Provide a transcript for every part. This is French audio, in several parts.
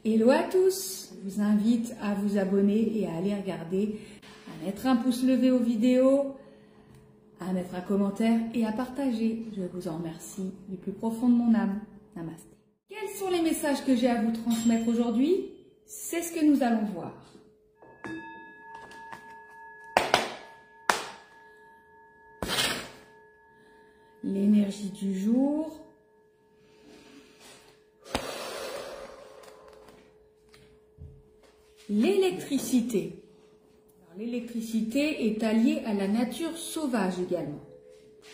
Hello à tous, je vous invite à vous abonner et à aller regarder, à mettre un pouce levé aux vidéos, à mettre un commentaire et à partager. Je vous en remercie du plus profond de mon âme. Namasté. Quels sont les messages que j'ai à vous transmettre aujourd'hui? C'est ce que nous allons voir. L'énergie du jour. L'électricité. L'électricité est alliée à la nature sauvage également.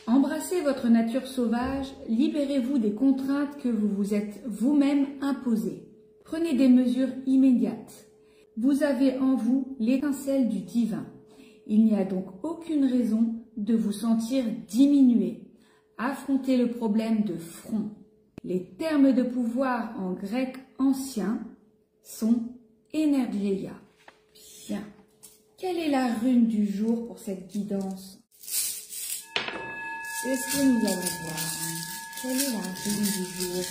Embrassez votre nature sauvage, libérez-vous des contraintes que vous vous êtes vous-même imposées. Prenez des mesures immédiates. Vous avez en vous l'étincelle du divin. Il n'y a donc aucune raison de vous sentir diminué. Affrontez le problème de front. Les termes de pouvoir en grec ancien sont Énergéia. Bien. Quelle est la rune du jour pour cette guidance? C'est ce que nous allons voir. Quelle est la rune du jour?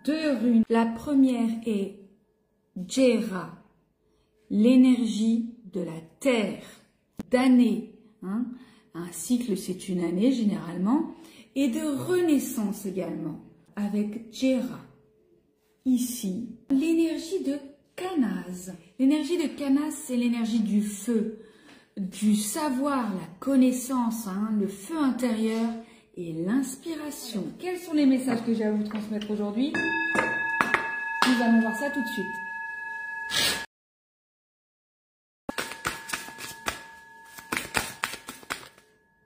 Deux runes. La première est Jera, l'énergie de la terre, d'année. Un cycle, c'est une année généralement, et de renaissance également. Avec Jera. Ici, l'énergie de Canaz. L'énergie de Canaz, c'est l'énergie du feu, du savoir, la connaissance, le feu intérieur et l'inspiration. Quels sont les messages que j'ai à vous transmettre aujourd'hui? Nous allons voir ça tout de suite.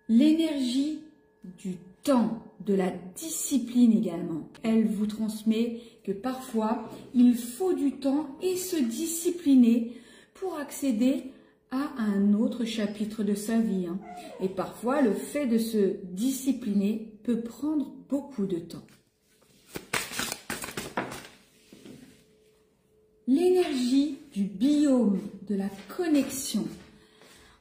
L'énergie du temps, de la discipline également. Elle vous transmet que parfois, il faut du temps et se discipliner pour accéder à un autre chapitre de sa vie. Et parfois, le fait de se discipliner peut prendre beaucoup de temps. L'énergie du biome, de la connexion.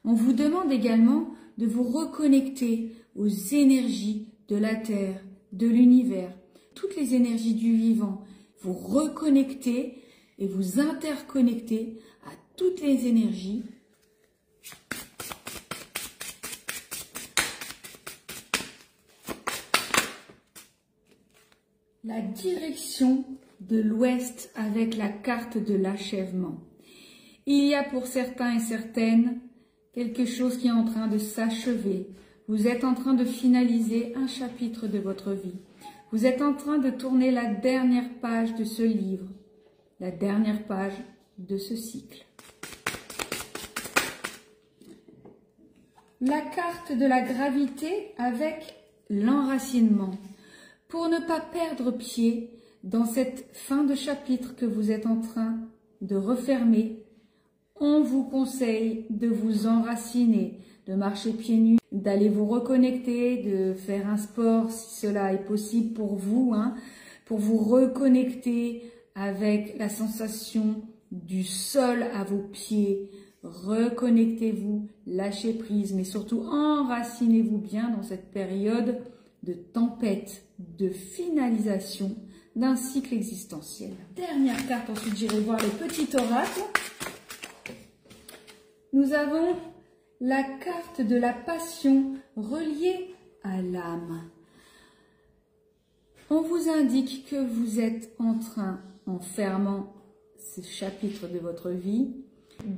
On vous demande également de vous reconnecter aux énergies de la Terre, de l'univers, toutes les énergies du vivant. Vous reconnecter et vous interconnecter à toutes les énergies. La direction de l'Ouest avec la carte de l'achèvement. Il y a pour certains et certaines quelque chose qui est en train de s'achever. Vous êtes en train de finaliser un chapitre de votre vie. Vous êtes en train de tourner la dernière page de ce livre, la dernière page de ce cycle. La carte de la gravité avec l'enracinement. Pour ne pas perdre pied dans cette fin de chapitre que vous êtes en train de refermer, on vous conseille de vous enraciner, de marcher pieds nus, d'aller vous reconnecter, de faire un sport si cela est possible pour vous, pour vous reconnecter avec la sensation du sol à vos pieds. Reconnectez-vous, lâchez prise, mais surtout enracinez-vous bien dans cette période de tempête, de finalisation d'un cycle existentiel. Dernière carte, ensuite j'irai voir les petits oracles. Nous avons la carte de la passion reliée à l'âme. On vous indique que vous êtes en train, en fermant ce chapitre de votre vie,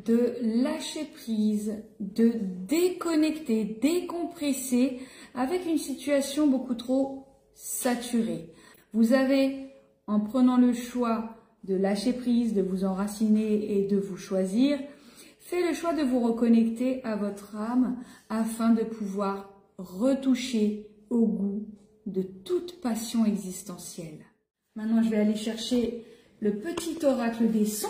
de lâcher prise, de déconnecter, décompresser avec une situation beaucoup trop saturée. Vous avez, en prenant le choix de lâcher prise, de vous enraciner et de vous choisir, fait le choix de vous reconnecter à votre âme afin de pouvoir retoucher au goût de toute passion existentielle. Maintenant, je vais aller chercher le petit oracle des sons,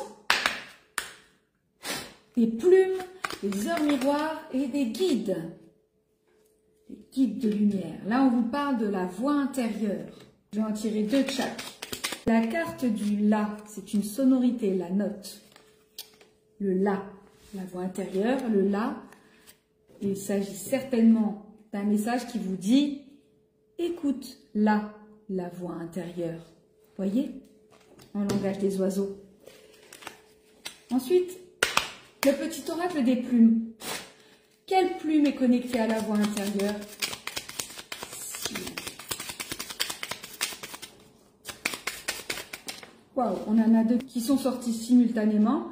des plumes, des heures miroirs et des guides. Les guides de lumière. Là, on vous parle de la voix intérieure. Je vais en tirer deux de chaque. La carte du La, c'est une sonorité, la note. Le La. La voix intérieure, le La, il s'agit certainement d'un message qui vous dit « Écoute là, la voix intérieure. Voyez? En langage des oiseaux. Ensuite, le petit oracle des plumes. Quelle plume est connectée à la voix intérieure? Waouh, on en a deux qui sont sortis simultanément.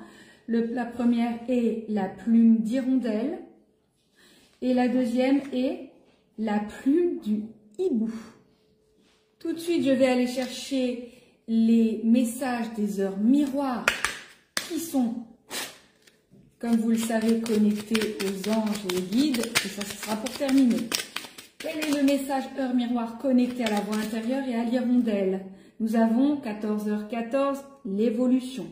La première est la plume d'hirondelle et la deuxième est la plume du hibou. Tout de suite, je vais aller chercher les messages des heures miroirs qui sont, comme vous le savez, connectés aux anges et aux guides. Et ça, ce sera pour terminer. Quel est le message heure miroir connecté à la voix intérieure et à l'hirondelle? Nous avons 14h14, l'évolution.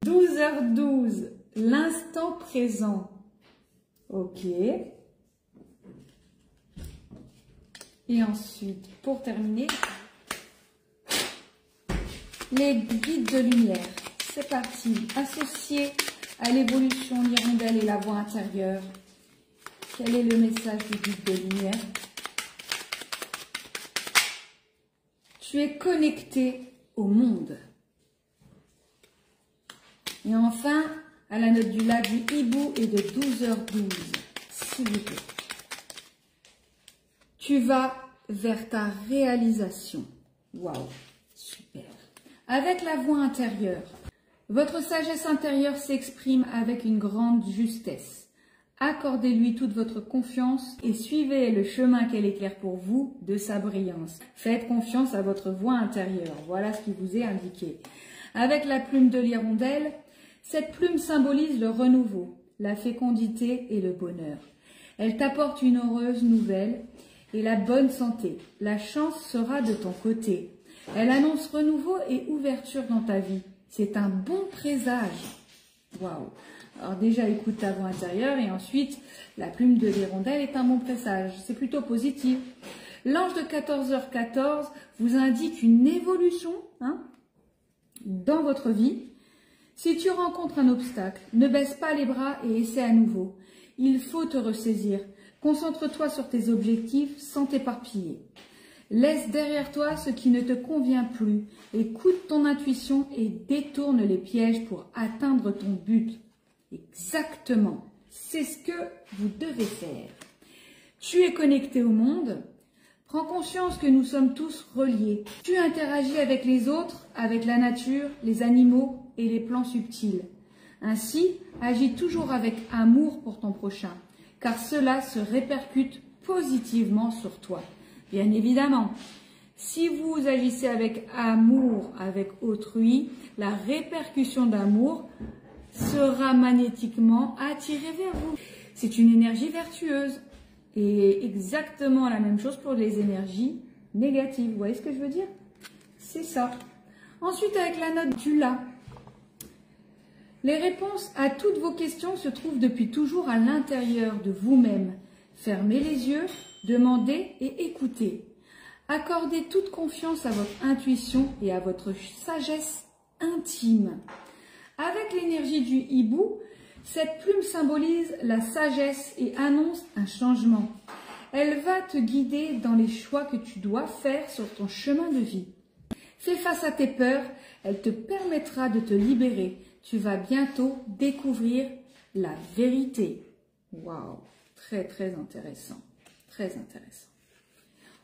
12h12, l'instant présent. Ok. Et ensuite, pour terminer, les guides de lumière. C'est parti. Associé à l'évolution, l'hirondelle et la voix intérieure. Quel est le message du guide de lumière? Tu es connecté au monde. Et enfin, à la note du la du hibou et de 12h12, s'il vous plaît. Tu vas vers ta réalisation. Waouh, super. Avec la voix intérieure, votre sagesse intérieure s'exprime avec une grande justesse. Accordez-lui toute votre confiance et suivez le chemin qu'elle éclaire pour vous de sa brillance. Faites confiance à votre voix intérieure. Voilà ce qui vous est indiqué. Avec la plume de l'hirondelle, cette plume symbolise le renouveau, la fécondité et le bonheur. Elle t'apporte une heureuse nouvelle et la bonne santé. La chance sera de ton côté. Elle annonce renouveau et ouverture dans ta vie. C'est un bon présage. Waouh! Alors déjà, écoute ta voix intérieure et ensuite, la plume de l'hirondelle est un bon présage. C'est plutôt positif. L'ange de 14h14 vous indique une évolution dans votre vie. Si tu rencontres un obstacle, ne baisse pas les bras et essaie à nouveau. Il faut te ressaisir. Concentre-toi sur tes objectifs sans t'éparpiller. Laisse derrière toi ce qui ne te convient plus. Écoute ton intuition et détourne les pièges pour atteindre ton but. Exactement, c'est ce que vous devez faire. Tu es connecté au monde. Prends conscience que nous sommes tous reliés. Tu interagis avec les autres, avec la nature, les animaux et les plans subtils. Ainsi, agis toujours avec amour pour ton prochain, car cela se répercute positivement sur toi. Bien évidemment, si vous agissez avec amour avec autrui, la répercussion d'amour sera magnétiquement attirée vers vous. C'est une énergie vertueuse. Et exactement la même chose pour les énergies négatives. Vous voyez ce que je veux dire? C'est ça. Ensuite, avec la note du La. Les réponses à toutes vos questions se trouvent depuis toujours à l'intérieur de vous-même. Fermez les yeux, demandez et écoutez. Accordez toute confiance à votre intuition et à votre sagesse intime. Avec l'énergie du hibou, cette plume symbolise la sagesse et annonce un changement. Elle va te guider dans les choix que tu dois faire sur ton chemin de vie. Fais face à tes peurs, elle te permettra de te libérer. Tu vas bientôt découvrir la vérité. Waouh, très très intéressant, très intéressant.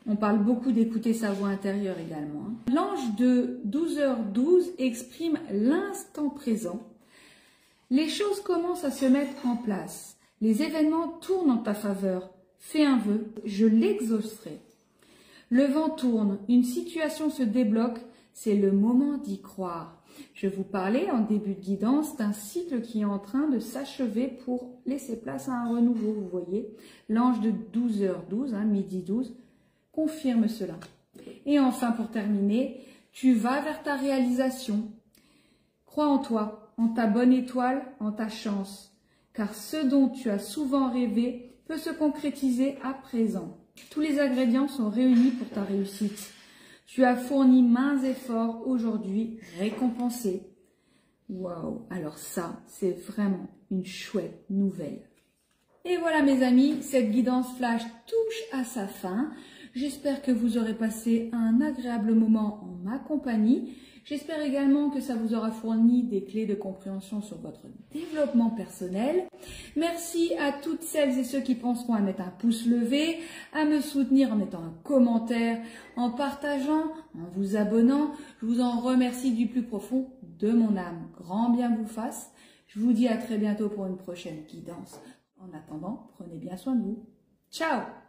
On parle beaucoup d'écouter sa voix intérieure également. L'ange de 12h12 exprime l'instant présent. Les choses commencent à se mettre en place. Les événements tournent en ta faveur. Fais un vœu, je l'exaucerai. Le vent tourne, une situation se débloque, c'est le moment d'y croire. Je vous parlais en début de guidance d'un cycle qui est en train de s'achever pour laisser place à un renouveau, vous voyez. L'ange de 12h12, midi 12, confirme cela. Et enfin, pour terminer, tu vas vers ta réalisation. Crois en toi, en ta bonne étoile, en ta chance, car ce dont tu as souvent rêvé peut se concrétiser à présent. Tous les ingrédients sont réunis pour ta réussite. Tu as fourni mains et efforts aujourd'hui récompensés. Waouh! Alors ça, c'est vraiment une chouette nouvelle. Et voilà mes amis, cette guidance flash touche à sa fin. J'espère que vous aurez passé un agréable moment en ma compagnie. J'espère également que ça vous aura fourni des clés de compréhension sur votre développement personnel. Merci à toutes celles et ceux qui penseront à mettre un pouce levé, à me soutenir en mettant un commentaire, en partageant, en vous abonnant. Je vous en remercie du plus profond de mon âme. Grand bien vous fasse. Je vous dis à très bientôt pour une prochaine guidance. En attendant, prenez bien soin de vous. Ciao!